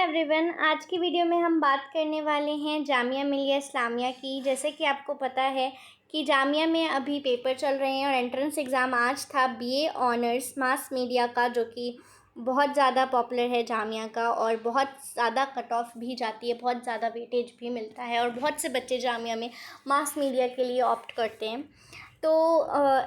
Everyone, आज की video में हम बात करने वाले हैं जामिया मिलिया इस्लामिया की। जैसे कि आपको पता है कि जामिया में अभी पेपर चल रहे हैं और एंट्रेंस एग्ज़ाम आज था बीए ऑनर्स मास मीडिया का, जो कि बहुत ज़्यादा पॉपुलर है जामिया का और बहुत ज़्यादा कट ऑफ भी जाती है, बहुत ज़्यादा वेटेज भी मिलता है और बहुत से बच्चे जामिया में मास मीडिया के लिए ऑप्ट करते हैं। तो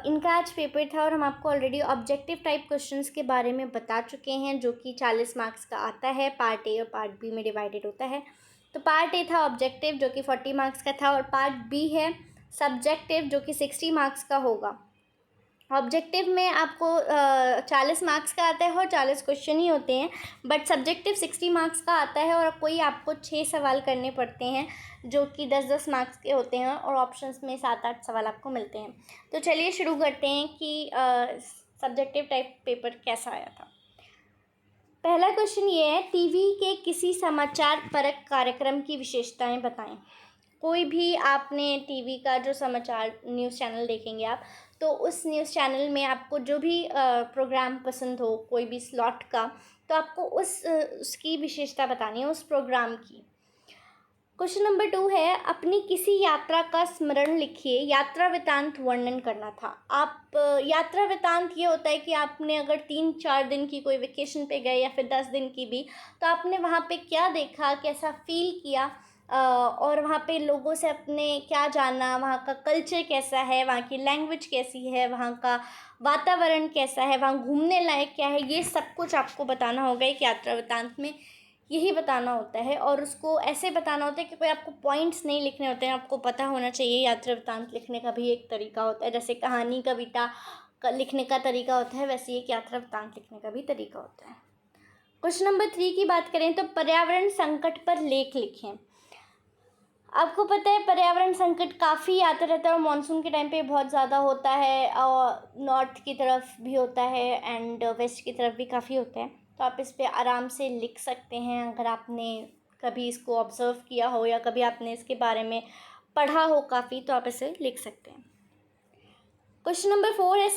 इनका आज पेपर था और हम आपको ऑलरेडी ऑब्जेक्टिव टाइप क्वेश्चंस के बारे में बता चुके हैं, जो कि 40 मार्क्स का आता है। पार्ट ए और पार्ट बी में डिवाइडेड होता है। तो पार्ट ए था ऑब्जेक्टिव, जो कि 40 मार्क्स का था, और पार्ट बी है सब्जेक्टिव, जो कि 60 मार्क्स का होगा। ऑब्जेक्टिव में आपको 40 मार्क्स का आता है और 40 क्वेश्चन ही होते हैं, बट सब्जेक्टिव 60 मार्क्स का आता है और कोई आपको 6 सवाल करने पड़ते हैं, जो कि 10-10 मार्क्स के होते हैं और ऑप्शंस में 7-8 सवाल आपको मिलते हैं। तो चलिए शुरू करते हैं कि सब्जेक्टिव टाइप पेपर कैसा आया था। पहला क्वेश्चन ये है, टीवी के किसी समाचार परक कार्यक्रम की विशेषताएं बताएं। कोई भी आपने टीवी का जो समाचार न्यूज़ चैनल देखेंगे आप, तो उस न्यूज़ चैनल में आपको जो भी प्रोग्राम पसंद हो, कोई भी स्लॉट का, तो आपको उसकी विशेषता बतानी है, उस प्रोग्राम की। क्वेश्चन नंबर 2 है, अपनी किसी यात्रा का स्मरण लिखिए, यात्रा वृतांत वर्णन करना था। आप यात्रा वृतांत ये होता है कि आपने अगर 3-4 दिन की कोई वेकेशन पे गए या फिर 10 दिन की भी, तो आपने वहाँ पे क्या देखा, कैसा फील किया, और वहाँ पे लोगों से अपने क्या जाना, वहाँ का कल्चर कैसा है, वहाँ की लैंग्वेज कैसी है, वहाँ का वातावरण कैसा है, वहाँ घूमने लायक क्या है, ये सब कुछ आपको बताना होगा एक यात्रा वृतांत में। यही बताना होता है और उसको ऐसे बताना होता है कि कोई आपको पॉइंट्स नहीं लिखने होते हैं। आपको पता होना चाहिए यात्रा वृतांत लिखने का भी एक तरीका होता है, जैसे कहानी कविता का लिखने का तरीका होता है, वैसे एक यात्रा वृतांत लिखने का भी तरीका होता है। क्वेश्चन नंबर 3 की बात करें तो पर्यावरण संकट पर लेख लिखें। आपको पता है पर्यावरण संकट काफ़ी आता रहता है और मानसून के टाइम पे बहुत ज़्यादा होता है, और नॉर्थ की तरफ भी होता है एंड वेस्ट की तरफ भी काफ़ी होता है। तो आप इस पे आराम से लिख सकते हैं, अगर आपने कभी इसको ऑब्ज़र्व किया हो या कभी आपने इसके बारे में पढ़ा हो काफ़ी, तो आप इसे लिख सकते हैं। क्वेश्चन नंबर 4 है,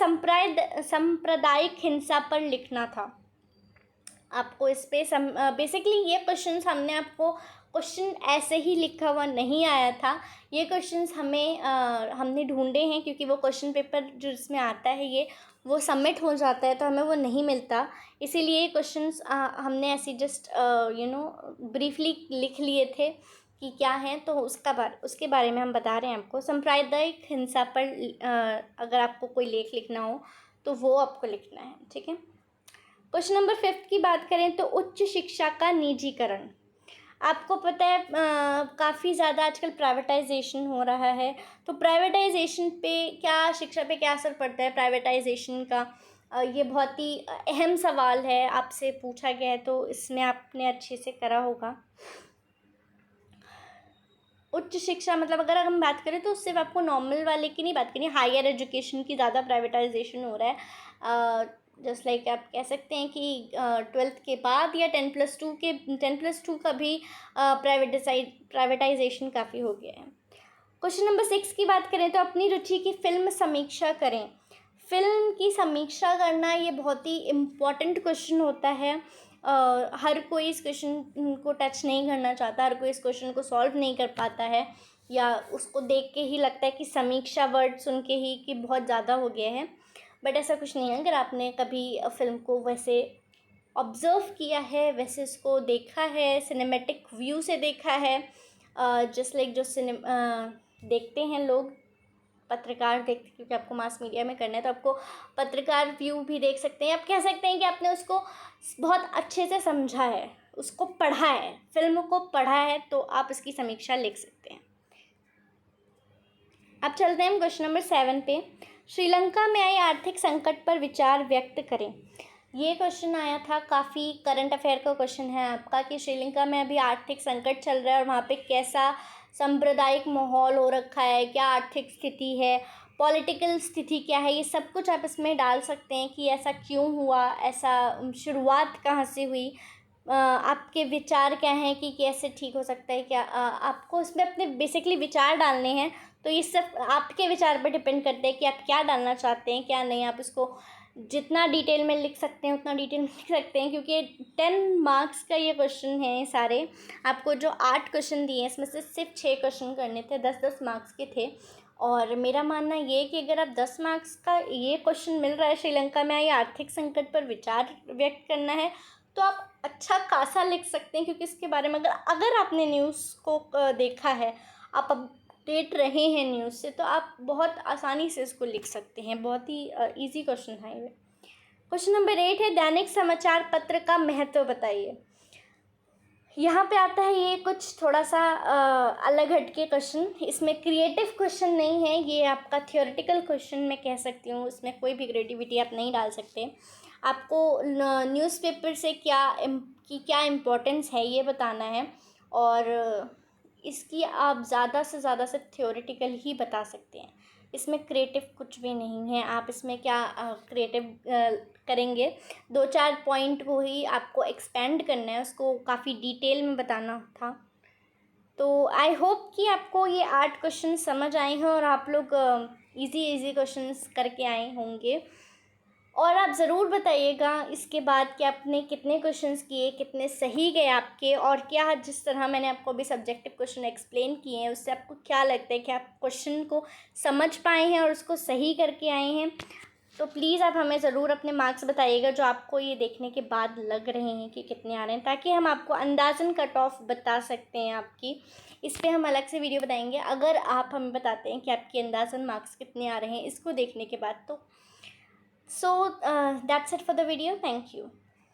सांप्रदायिक हिंसा पर लिखना था। आपको इस पे बेसिकली ये क्वेश्चंस क्वेश्चन ऐसे ही लिखा हुआ नहीं आया था। ये क्वेश्चंस हमने ढूंढे हैं, क्योंकि वो क्वेश्चन पेपर जो इसमें आता है वो सबमिट हो जाता है तो हमें वो नहीं मिलता। इसीलिए ये क्वेश्चंस हमने ऐसे जस्ट ब्रीफली लिख लिए थे कि क्या है, तो उसके बारे में हम बता रहे हैं आपको। सांप्रदायिक हिंसा पर अगर आपको कोई लेख लिखना हो तो वो आपको लिखना है, ठीक है। क्वेश्चन नंबर 5 की बात करें तो उच्च शिक्षा का निजीकरण। आपको पता है काफ़ी ज़्यादा आजकल प्राइवेटाइजेशन हो रहा है, तो प्राइवेटाइजेशन पे शिक्षा पे क्या असर पड़ता है प्राइवेटाइजेशन का, ये बहुत ही अहम सवाल है, आपसे पूछा गया है, तो इसमें आपने अच्छे से करा होगा। उच्च शिक्षा मतलब अगर हम बात करें तो सिर्फ आपको नॉर्मल वाले की नहीं बात करनी, हायर एजुकेशन की ज़्यादा प्राइवेटाइजेशन हो रहा है। जस्ट लाइक आप कह सकते हैं कि 12th के बाद या 10+2 का भी प्राइवेटाइजेशन काफ़ी हो गया है। क्वेश्चन नंबर 6 की बात करें तो अपनी रुचि की फ़िल्म समीक्षा करें। फ़िल्म की समीक्षा करना ये बहुत ही इम्पॉर्टेंट क्वेश्चन होता है। हर कोई इस क्वेश्चन को टच नहीं करना चाहता, हर कोई इस क्वेश्चन को सॉल्व नहीं कर पाता है, या उसको देख के ही लगता है कि समीक्षा वर्ड सुन के ही कि बहुत ज़्यादा हो गया है, बट ऐसा कुछ नहीं है। अगर आपने कभी फ़िल्म को वैसे ऑब्ज़र्व किया है, वैसे इसको देखा है, सिनेमैटिक व्यू से देखा है, जस्ट लाइक जो देखते हैं लोग, पत्रकार देखते, क्योंकि आपको मास मीडिया में करना है तो आपको पत्रकार व्यू भी देख सकते हैं। आप कह सकते हैं कि आपने उसको बहुत अच्छे से समझा है, उसको पढ़ा है, फिल्म को पढ़ा है, तो आप इसकी समीक्षा लिख सकते हैं। अब चलते हैं क्वेश्चन नंबर 7 पे। श्रीलंका में आए आर्थिक संकट पर विचार व्यक्त करें। ये क्वेश्चन आया था, काफ़ी करंट अफेयर का क्वेश्चन है आपका, कि श्रीलंका में अभी आर्थिक संकट चल रहा है और वहाँ पे कैसा सांप्रदायिक माहौल हो रखा है, क्या आर्थिक स्थिति है, पॉलिटिकल स्थिति क्या है, ये सब कुछ आप इसमें डाल सकते हैं कि ऐसा क्यों हुआ, ऐसा शुरुआत कहाँ से हुई, आपके विचार क्या हैं कि कैसे ठीक हो सकता है, क्या आपको इसमें अपने बेसिकली विचार डालने हैं। तो ये सब आपके विचार पर डिपेंड करते हैं कि आप क्या डालना चाहते हैं क्या नहीं। आप इसको जितना डिटेल में लिख सकते हैं उतना डिटेल में लिख सकते हैं, क्योंकि 10 मार्क्स का ये क्वेश्चन है सारे। आपको जो 8 क्वेश्चन दिए हैं इसमें से सिर्फ 6 क्वेश्चन करने थे, 10-10 मार्क्स के थे। और मेरा मानना ये है कि अगर आप 10 मार्क्स का ये क्वेश्चन मिल रहा है, श्रीलंका में आई आर्थिक संकट पर विचार व्यक्त करना है, तो आप अच्छा खासा लिख सकते हैं। क्योंकि इसके बारे में अगर आपने न्यूज़ को देखा है, आप अपडेट रहे हैं न्यूज़ से, तो आप बहुत आसानी से इसको लिख सकते हैं। बहुत ही इजी क्वेश्चन है ये। क्वेश्चन नंबर 8 है, दैनिक समाचार पत्र का महत्व बताइए। यहाँ पे आता है ये कुछ थोड़ा सा अलग हटके क्वेश्चन। इसमें क्रिएटिव क्वेश्चन नहीं है, ये आपका थियोरेटिकल क्वेश्चन मैं कह सकती हूँ। इसमें कोई भी क्रिएटिविटी आप नहीं डाल सकते। आपको न्यूज़पेपर से क्या इम्पोर्टेंस है ये बताना है, और इसकी आप ज़्यादा से ज़्यादा सिर्फ थियोरेटिकल ही बता सकते हैं। इसमें क्रिएटिव कुछ भी नहीं है। आप इसमें क्या क्रिएटिव करेंगे, 2-4 पॉइंट को ही आपको एक्सपेंड करना है, उसको काफ़ी डिटेल में बताना था। तो आई होप कि आपको ये 8 क्वेश्चन समझ आए हैं और आप लोग इजी क्वेश्चंस करके आए होंगे। और आप ज़रूर बताइएगा इसके बाद कि आपने कितने क्वेश्चंस किए, कितने सही गए आपके, और क्या जिस तरह मैंने आपको अभी सब्जेक्टिव क्वेश्चन एक्सप्लेन किए हैं उससे आपको क्या लगता है कि आप क्वेश्चन को समझ पाए हैं और उसको सही करके आए हैं। तो प्लीज़ आप हमें ज़रूर अपने मार्क्स बताइएगा जो आपको ये देखने के बाद लग रहे हैं कि कितने आ रहे हैं, ताकि हम आपको अंदाज़न कट ऑफ बता सकते हैं आपकी। इस पर हम अलग से वीडियो बताएंगे अगर आप हमें बताते हैं कि आपके अंदाज़न मार्क्स कितने आ रहे हैं इसको देखने के बाद। तो So that's it for the video. Thank you.